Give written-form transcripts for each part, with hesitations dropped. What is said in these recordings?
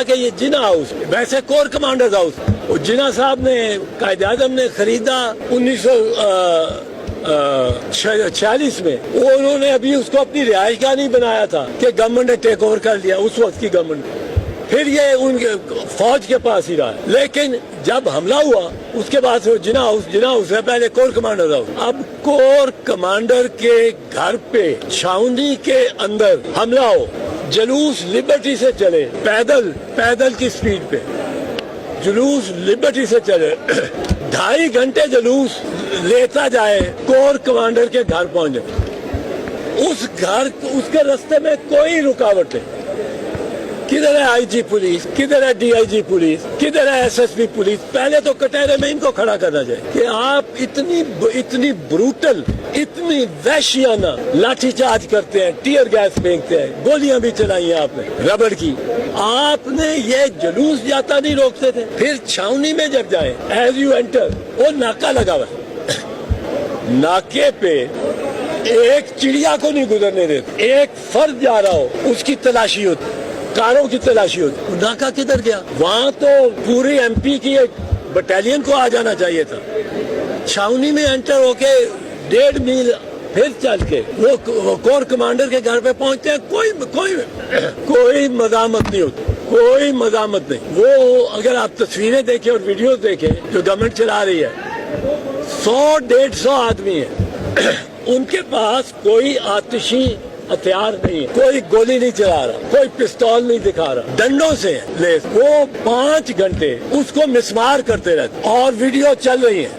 کہ یہ جنا ہاؤس ویسے کور کمانڈرز ہاؤس جنا صاحب نے قائد اعظم نے خریدا 1946 میں، وہ انہوں نے ابھی اس کو اپنی رہائش گاہ نہیں بنایا تھا کہ گورنمنٹ نے ٹیک اوور کر لیا، اس وقت کی گورنمنٹ نے، پھر یہ ان کے فوج کے پاس ہی رہا، لیکن جب حملہ ہوا اس کے بعد وہ جنا ہاؤس ہے، پہلے کور کمانڈر ہاؤس۔ اب کور کمانڈر کے گھر پہ چھاؤنی کے اندر حملہ ہو، جلوس لبرٹی سے چلے، پیدل کی سپیڈ پہ جلوس لبرٹی سے چلے، 2.5 گھنٹے جلوس لیتا جائے، کور کمانڈر کے گھر پہنچے، اس کے رستے میں کوئی رکاوٹ نہیں، کدھر ہے آئی جی پولیس، کدھر ہے ڈی آئی جی پولیس، کدھر ہے ایس ایس پی پولیس؟ پہلے تو کٹہرے میں ان کو کھڑا کرنا چاہیے کہ آپ اتنی بروٹل، اتنی وحشیانہ لاٹھی چارج کرتے ہیں، ٹیئر گیس پھینکتے ہیں، گولیاں بھی چلائی ہیں آپ نے ربڑ کی، آپ نے یہ جلوس جاتا نہیں روکتے تھے؟ پھر چھاؤنی میں جب جائیں ایز یو انٹر، وہ ناکا لگا ہوا ہے، ناکے پہ ایک چڑیا کو نہیں گزرنے دیتے، ایک فرد جا رہا ہو اس کی تلاشی ہوتی، کاروں کی تلاشی ہوتی، ناکا کدھر گیا؟ وہاں تو پوری ایم پی کی ایک بٹالین کو آ جانا چاہیے تھا، چھاؤنی میں انٹر ہو کے 1.5 میل پھر چل کے وہ کور کمانڈر کے گھر پہ پہنچتے ہیں، کوئی مزاحمت نہیں ہوتی، کوئی مزاحمت نہیں۔ وہ اگر آپ تصویریں دیکھیں اور ویڈیوز دیکھیں جو گورنمنٹ چلا رہی ہے، 100-150 آدمی ہیں، ان کے پاس کوئی آتشی ہتھیار نہیں ہے، کوئی گولی نہیں چلا رہا، کوئی پستول نہیں دکھا رہا، ڈنڈوں سے لیس، وہ 5 گھنٹے اس کو مسمار کرتے رہتے اور ویڈیو چل رہی ہے۔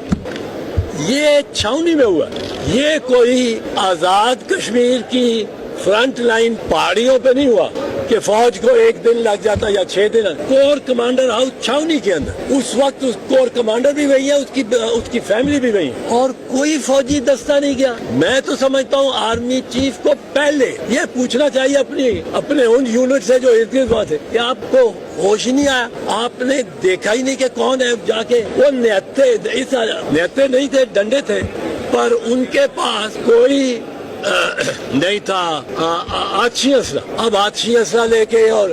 یہ چھاؤنی میں ہوا، یہ کوئی آزاد کشمیر کی فرنٹ لائن پہاڑیوں پہ نہیں ہوا کہ فوج کو 1 دن لگ جاتا یا 6 دن۔ کور کمانڈر ہاؤس چھاؤنی کے اندر، اس وقت اس کور کمانڈر بھی وہی ہے، اس کی فیملی بھی وہی ہے، اور کوئی فوجی دستہ نہیں گیا۔ میں تو سمجھتا ہوں آرمی چیف کو پہلے یہ پوچھنا چاہیے اپنے ان یونٹ سے جو ارد گرد وہاں تھے کہ آپ کو ہوش ہی نہیں آیا، آپ نے دیکھا ہی نہیں کہ کون ہے، جا کے وہ نہتے نہیں تھے، ڈنڈے تھے، پر ان کے پاس کوئی نہیں تھا آتشی اسلحہ۔ اب آتشی اسلحہ لے کے اور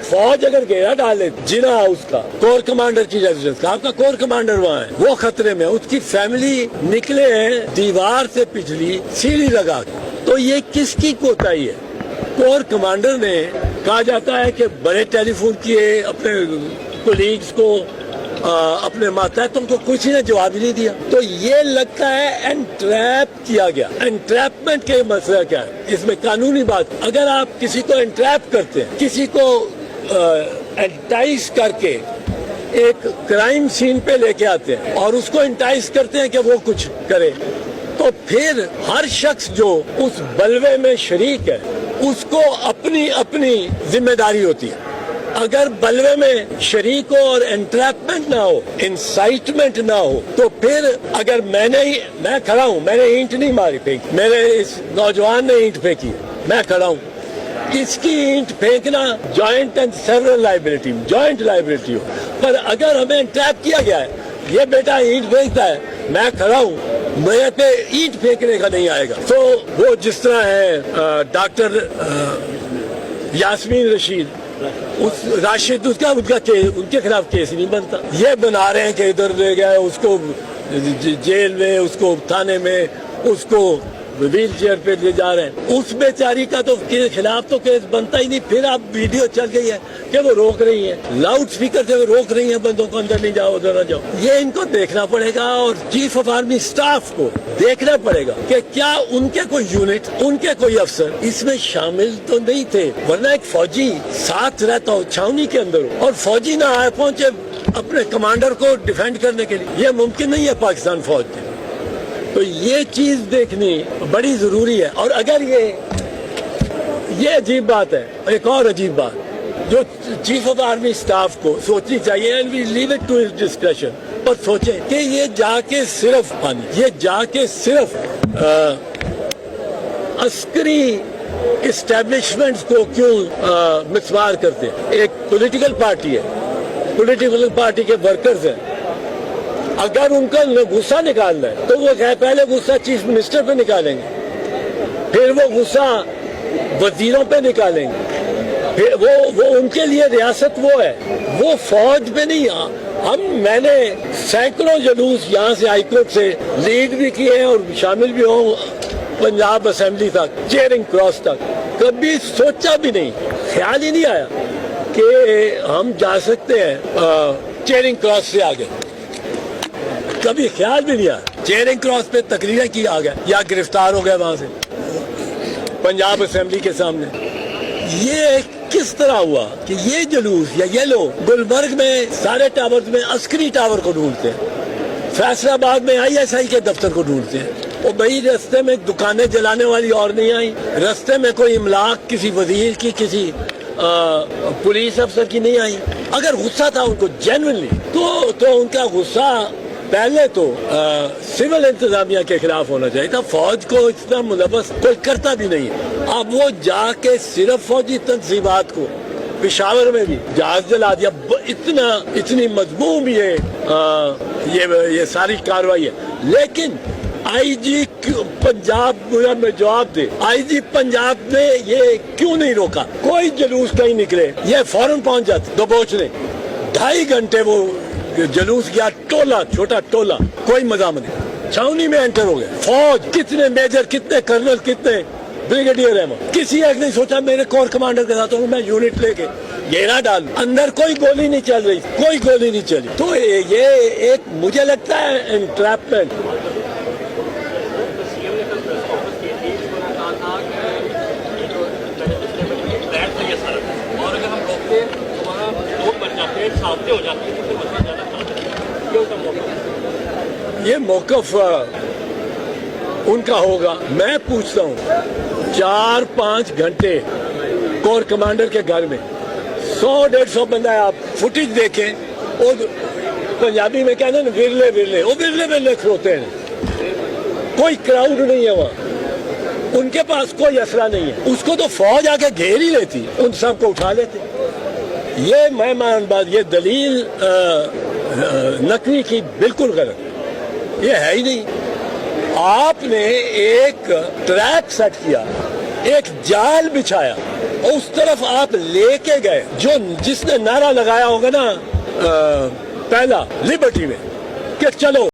فوج اگر گھیرا ڈالے جنا اس کا کور کمانڈر کی ریزیڈنس کا، آپ کا کور کمانڈر وہاں ہے، وہ خطرے میں، اس کی فیملی نکلے ہیں دیوار سے پچھلی سیڑھی لگا کے، تو یہ کس کی کوتاہی ہے؟ کور کمانڈر نے کہا جاتا ہے کہ بڑے ٹیلی فون کیے اپنے کولیگز کو، اپنے ماتحتوں کو، کسی نے جواب ہی نہیں دیا، تو یہ لگتا ہے انٹریپ کیا گیا۔ انٹریپمنٹ کے مسئلہ کیا ہے اس میں؟ قانونی بات، اگر آپ کسی کو انٹریپ کرتے ہیں، کسی کو انٹائز کر کے ایک کرائم سین پہ لے کے آتے ہیں اور اس کو انٹائز کرتے ہیں کہ وہ کچھ کرے، تو پھر ہر شخص جو اس بلوے میں شریک ہے اس کو اپنی ذمہ داری ہوتی ہے۔ اگر بلوے میں شریک ہو اور انٹریپمنٹ نہ ہو، انسائٹمنٹ نہ ہو، تو پھر اگر میں کھڑا ہوں، میں نے اینٹ نہیں ماری پھینکی، میرے اس نوجوان نے اینٹ پھینکی، میں کھڑا ہوں، اس کی اینٹ پھینکنا جوائنٹ اینڈ سیورل لائبلٹی ہو، پر اگر ہمیں انٹریپ کیا گیا ہے، یہ بیٹا اینٹ پھینکتا ہے، میں کھڑا ہوں، میرے پہ اینٹ پھینکنے کا نہیں آئے گا۔ تو وہ جس طرح ہے ڈاکٹر یاسمین رشید، راشد، ان کے خلاف کیس نہیں بنتا، یہ بنا رہے ہیں کہ ادھر لے گئے اس کو جیل میں، اس کو تھانے میں، اس کو ویل چیئر پہ لے جا رہے ہیں، اس بیچاری کا تو خلاف تو کیس بنتا ہی نہیں۔ پھر اب ویڈیو چل گئی ہے کہ وہ روک رہی ہیں، لاؤڈ اسپیکر سے وہ روک رہی ہیں بندوں کو، اندر نہیں جاؤ، ادھر نہ جاؤ۔ یہ ان کو دیکھنا پڑے گا اور چیف آف آرمی سٹاف کو دیکھنا پڑے گا کہ کیا ان کے کوئی یونٹ، ان کے کوئی افسر اس میں شامل تو نہیں تھے، ورنہ ایک فوجی ساتھ رہتا ہو، چھاؤنی کے اندر ہو، اور فوجی نہ آئے پہنچے اپنے کمانڈر کو ڈیفینڈ کرنے کے لیے، یہ ممکن نہیں ہے پاکستان فوج میں۔ تو یہ چیز دیکھنی بڑی ضروری ہے۔ اور اگر یہ عجیب بات ہے، ایک اور عجیب بات جو چیف آف آرمی سٹاف کو سوچنی چاہیے، and we leave it to his discretion, پر سوچیں کہ یہ جا کے صرف عسکری اسٹیبلشمنٹس کو کیوں مسمار کرتے ہیں؟ ایک پولیٹیکل پارٹی ہے، پولیٹیکل پارٹی کے ورکرز ہیں، اگر ان کا غصہ نکالنا ہے تو وہ پہلے غصہ چیف منسٹر پہ نکالیں گے، پھر وہ غصہ وزیروں پہ نکالیں گے، وہ ان کے لیے ریاست وہ ہے، وہ فوج پہ نہیں. میں نے سینکڑوں جلوس یہاں سے ہائی کورٹ سے لیڈ بھی کیے اور شامل بھی ہوں پنجاب اسمبلی تک، چیئرنگ کراس تک. کبھی سوچا بھی نہیں، خیال ہی نہیں آیا کہ ہم جا سکتے ہیں چیئرنگ کراس سے آگے. کبھی خیال بھی نہیں آیا. چیئرنگ کراس پہ تقریریں کی آ گئے یا گرفتار ہو گئے وہاں سے پنجاب اسمبلی کے سامنے. یہ کس طرح ہوا کہ یہ جلوس یا یہ لوگ گلبرگ میں سارے ٹاورز میں عسکری ٹاور کو ڈھونڈتے ہیں، فیصل آباد میں ISI کے دفتر کو ڈھونڈتے ہیں. وہ بھائی رستے میں دکانیں جلانے والی اور نہیں آئی، رستے میں کوئی املاک کسی وزیر کی کسی پولیس افسر کی نہیں آئی. اگر غصہ تھا ان کو جینوئنلی تو ان کا غصہ پہلے تو سول انتظامیہ کے خلاف ہونا چاہیے تھا. فوج کو اتنا ملوث کوئی کرتا بھی نہیں. اب وہ جا کے صرف فوجی تنظیمات کو پشاور میں بھی جہاز جلا دیا. اتنی مضموم یہ ساری کاروائی ہے. لیکن آئی جی پنجاب میں جواب دے، آئی جی پنجاب نے یہ کیوں نہیں روکا؟ کوئی جلوس کہیں نکلے یہ فوراً پہنچ جاتے دوبوچنے. 2.5 گھنٹے وہ جلوس گیا، ٹولہ چھوٹا ٹولہ، کوئی مزاحمت نہیں. چھاونی میں انٹر ہو گئے. فوج کتنے میجر، کتنے کرنل، کتنے بریگیڈیئر ہیں. کسی ایک نہیں سوچا میرے کور کمانڈر کے ساتھ میں یونٹ لے کے گھیرا ڈالوں. اندر کوئی گولی نہیں چل رہی، کوئی گولی نہیں چلی. تو یہ ایک مجھے لگتا ہے انٹریپمنٹ. یہ موقف ان کا ہوگا. میں پوچھتا ہوں 4-5 گھنٹے کور کمانڈر کے گھر میں 100-150 بندہ ہے. آپ فوٹیج دیکھیں، وہ پنجابی میں کہتے ہیں ورلے وہ ورلے کھروتے ہیں. کوئی کراؤڈ نہیں ہے وہاں، ان کے پاس کوئی اسلحہ نہیں ہے. اس کو تو فوج آ کے گھیر ہی لیتی، ان سب کو اٹھا لیتے. یہ میں مان بات، یہ دلیل نقوی کی بالکل غلط، یہ ہے ہی نہیں. آپ نے ایک ٹریپ سیٹ کیا، ایک جال بچھایا، اس طرف آپ لے کے گئے. جس نے نعرہ لگایا ہوگا نا پہلا لبرٹی میں کہ چلو